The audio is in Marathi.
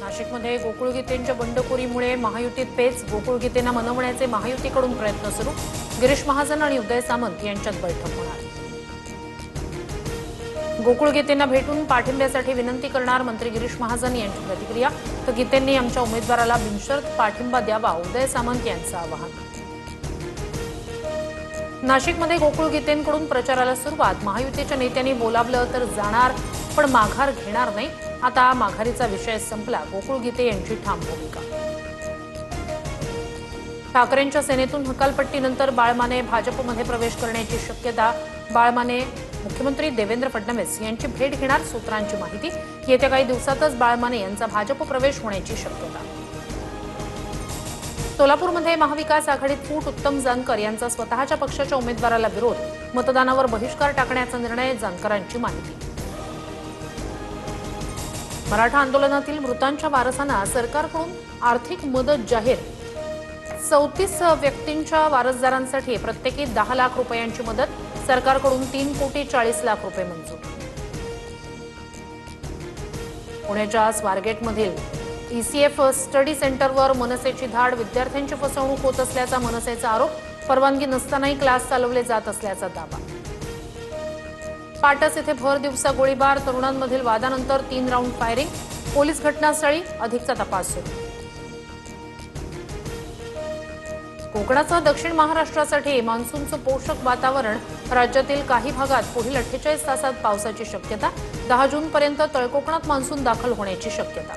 नाशिकमध्ये गोकुळ गीतेंच्या बंडखोरीमुळे महायुतीत पेच. गोकुळ गीतेंना मनवण्याचे महायुतीकडून प्रयत्न सुरू. गिरीश महाजन आणि उदय सामंत यांच्यात बैठक होणार. गोकुळ गीतेंना भेटून पाठिंब्यासाठी विनंती करणार मंत्री गिरीश महाजन यांची प्रतिक्रिया. तर गीतेंनी आमच्या उमेदवाराला बिनशर्त पाठिंबा द्यावा, उदय सामंत यांचं आवाहन. नाशिकमध्ये गोकुळ गीतेंकडून प्रचाराला सुरुवात. महायुतीच्या नेत्यांनी बोलावलं तर जाणार, पण माघार घेणार नाही. आता माघारीचा विषय संपला. गोकुळ गीते यांची ठाम भूमिका. ठाकरेंच्या सेनेतून हकालपट्टीनंतर बाळमाने भाजपमध्ये प्रवेश करण्याची शक्यता. बाळमाने मुख्यमंत्री देवेंद्र फडणवीस यांची भेट घेणार, सूत्रांची माहिती. येत्या काही दिवसातच बाळमाने यांचा भाजप प्रवेश होण्याची शक्यता. सोलापूरमध्ये महाविकास आघाडीत फूट. उत्तम जानकर यांचा स्वतःच्या पक्षाच्या उमेदवाराला विरोध. मतदानावर बहिष्कार टाकण्याचा निर्णय. जानकरांची माहिती. मराठा आंदोलनातील मृतांच्या वारसांना सरकारकडून आर्थिक मदत जाहीर. 34 व्यक्तींच्या वारसदारांसाठी प्रत्येकी 10 लाख रुपयांची मदत. सरकारकडून 3,40,00,000 मंजूर. पुण्याच्या स्वारगेटमधील ईसीएफ स्टडी सेंटरवर मनसेची धाड. विद्यार्थ्यांची फसवणूक होत असल्याचा मनसेचा आरोप. परवानगी नसतानाही क्लास चालवले जात असल्याचा दावा. पाटस येथे भर दिवसा गोळीबार. तरुणांमधील वादानंतर 3 राऊंड फायरिंग. पोलीस घटनास्थळी. अधिकचा तपास सुरू. कोकणासह दक्षिण महाराष्ट्रासाठी मान्सूनचं पोषक वातावरण. राज्यातील काही भागात पुढील 48 तासात पावसाची शक्यता. 10 जूनपर्यंत तळकोकणात मान्सून दाखल होण्याची शक्यता.